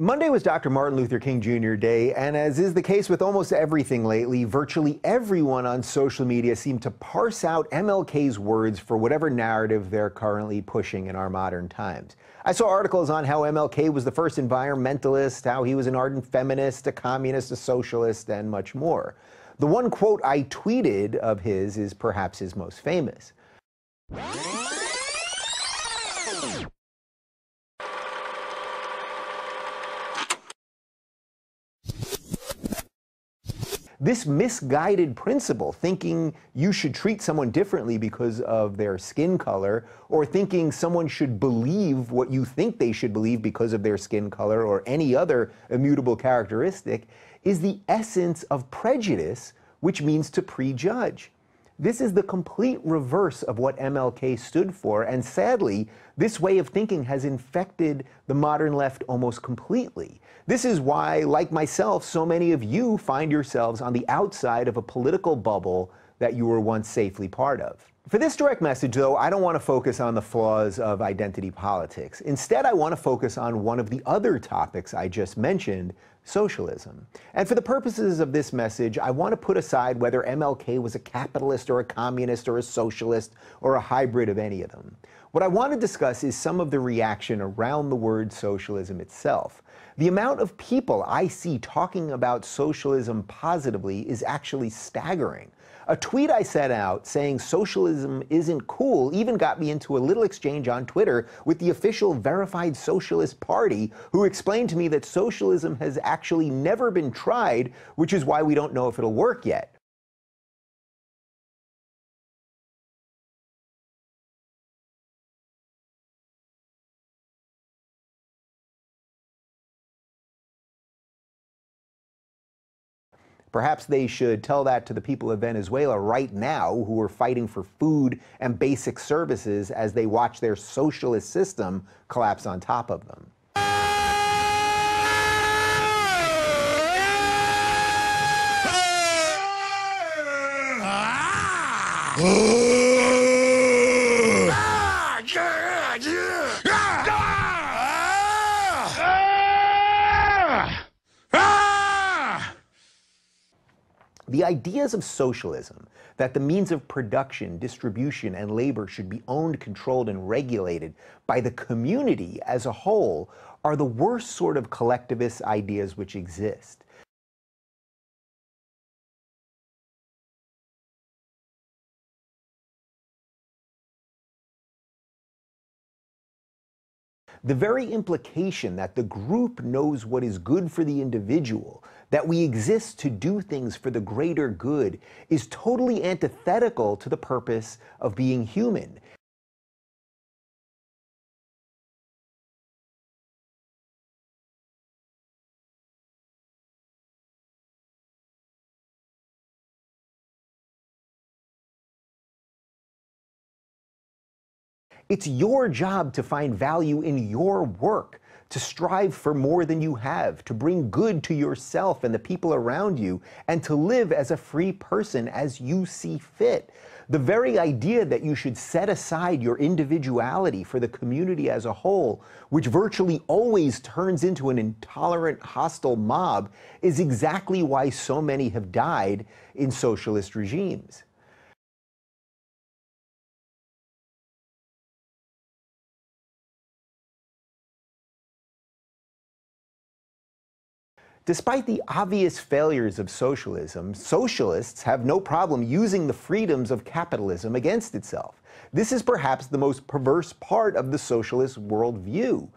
Monday was Dr. Martin Luther King Jr. Day, and as is the case with almost everything lately, virtually everyone on social media seemed to parse out MLK's words for whatever narrative they're currently pushing in our modern times. I saw articles on how MLK was the first environmentalist, how he was an ardent feminist, a communist, a socialist, and much more. The one quote I tweeted of his is perhaps his most famous. This misguided principle, thinking you should treat someone differently because of their skin color, or thinking someone should believe what you think they should believe because of their skin color or any other immutable characteristic, is the essence of prejudice, which means to prejudge. This is the complete reverse of what MLK stood for, and sadly, this way of thinking has infected the modern left almost completely. This is why, like myself, so many of you find yourselves on the outside of a political bubble that you were once safely part of. For this direct message, though, I don't want to focus on the flaws of identity politics. Instead, I want to focus on one of the other topics I just mentioned, socialism. And for the purposes of this message, I want to put aside whether MLK was a capitalist or a communist or a socialist or a hybrid of any of them. What I want to discuss is some of the reaction around the word socialism itself. The amount of people I see talking about socialism positively is actually staggering. A tweet I set out saying socialism isn't cool even got me into a little exchange on Twitter with the official verified Socialist Party, who explained to me that socialism has actually never been tried, which is why we don't know if it'll work yet. Perhaps they should tell that to the people of Venezuela right now who are fighting for food and basic services as they watch their socialist system collapse on top of them. The ideas of socialism, that the means of production, distribution, and labor should be owned, controlled, and regulated by the community as a whole, are the worst sort of collectivist ideas which exist. The very implication that the group knows what is good for the individual, that we exist to do things for the greater good, is totally antithetical to the purpose of being human. It's your job to find value in your work, to strive for more than you have, to bring good to yourself and the people around you, and to live as a free person as you see fit. The very idea that you should set aside your individuality for the community as a whole, which virtually always turns into an intolerant, hostile mob, is exactly why so many have died in socialist regimes. Despite the obvious failures of socialism, socialists have no problem using the freedoms of capitalism against itself. This is perhaps the most perverse part of the socialist worldview.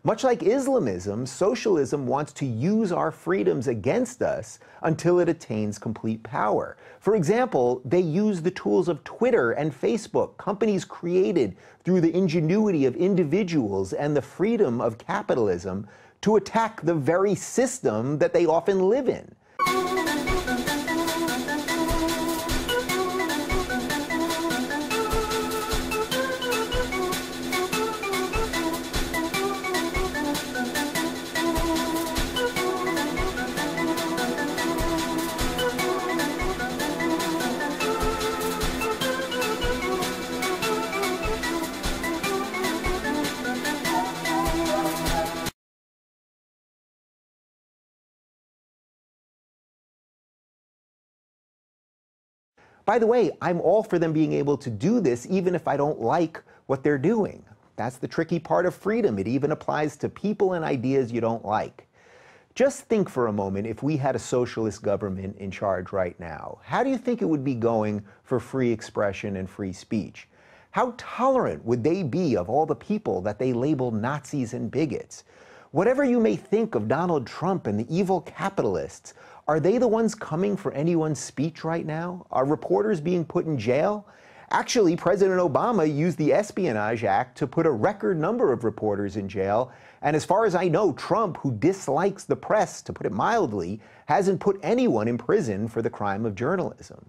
Much like Islamism, socialism wants to use our freedoms against us until it attains complete power. For example, they use the tools of Twitter and Facebook, companies created through the ingenuity of individuals and the freedom of capitalism, to attack the very system that they often live in. By the way, I'm all for them being able to do this even if I don't like what they're doing. That's the tricky part of freedom. It even applies to people and ideas you don't like. Just think for a moment if we had a socialist government in charge right now. How do you think it would be going for free expression and free speech? How tolerant would they be of all the people that they label Nazis and bigots? Whatever you may think of Donald Trump and the evil capitalists, are they the ones coming for anyone's speech right now? Are reporters being put in jail? Actually, President Obama used the Espionage Act to put a record number of reporters in jail. And as far as I know, Trump, who dislikes the press, to put it mildly, hasn't put anyone in prison for the crime of journalism.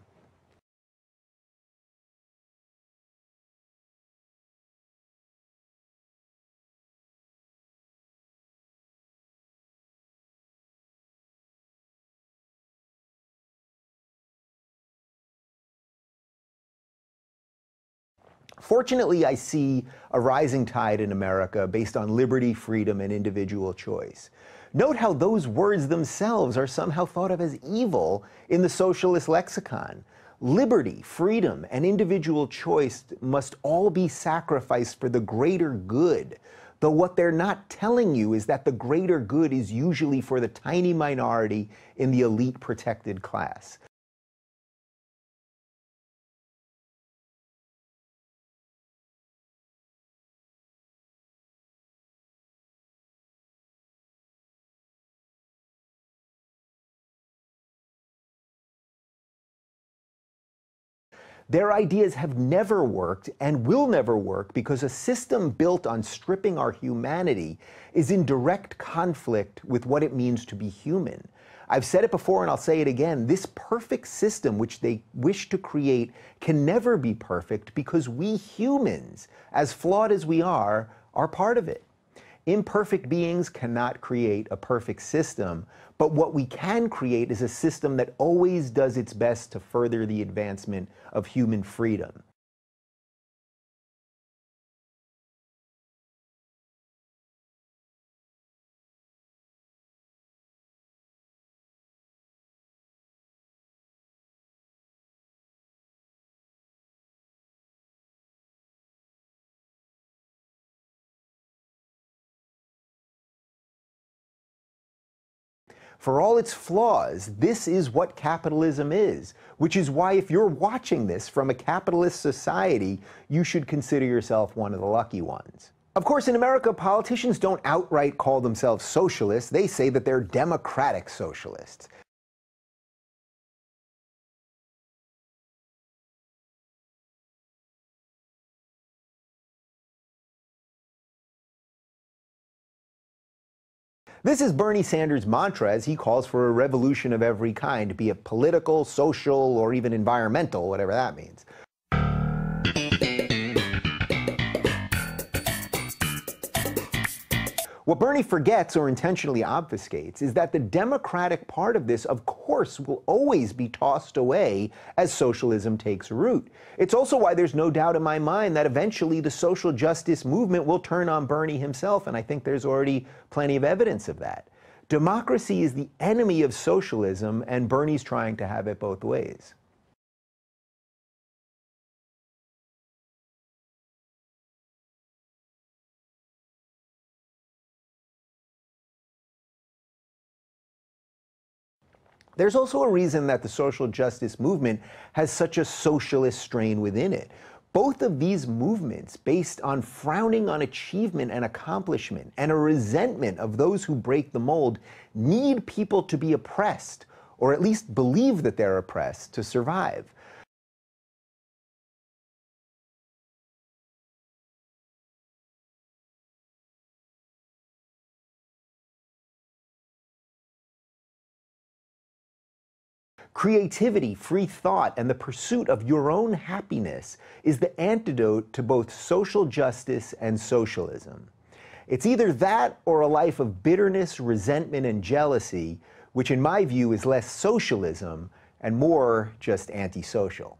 Fortunately, I see a rising tide in America based on liberty, freedom, and individual choice. Note how those words themselves are somehow thought of as evil in the socialist lexicon. Liberty, freedom, and individual choice must all be sacrificed for the greater good, though what they're not telling you is that the greater good is usually for the tiny minority in the elite protected class. Their ideas have never worked and will never work because a system built on stripping our humanity is in direct conflict with what it means to be human. I've said it before and I'll say it again. This perfect system which they wish to create can never be perfect because we humans, as flawed as we are part of it. Imperfect beings cannot create a perfect system, but what we can create is a system that always does its best to further the advancement of human freedom. For all its flaws, this is what capitalism is, which is why if you're watching this from a capitalist society, you should consider yourself one of the lucky ones. Of course, in America, politicians don't outright call themselves socialists. They say that they're democratic socialists. This is Bernie Sanders' mantra as he calls for a revolution of every kind, be it political, social, or even environmental, whatever that means. What Bernie forgets or intentionally obfuscates is that the democratic part of this, of course, will always be tossed away as socialism takes root. It's also why there's no doubt in my mind that eventually the social justice movement will turn on Bernie himself, and I think there's already plenty of evidence of that. Democracy is the enemy of socialism, and Bernie's trying to have it both ways. There's also a reason that the social justice movement has such a socialist strain within it. Both of these movements, based on frowning on achievement and accomplishment and a resentment of those who break the mold, need people to be oppressed, or at least believe that they're oppressed, to survive. Creativity, free thought, and the pursuit of your own happiness is the antidote to both social justice and socialism. It's either that or a life of bitterness, resentment, and jealousy, which in my view is less socialism and more just antisocial.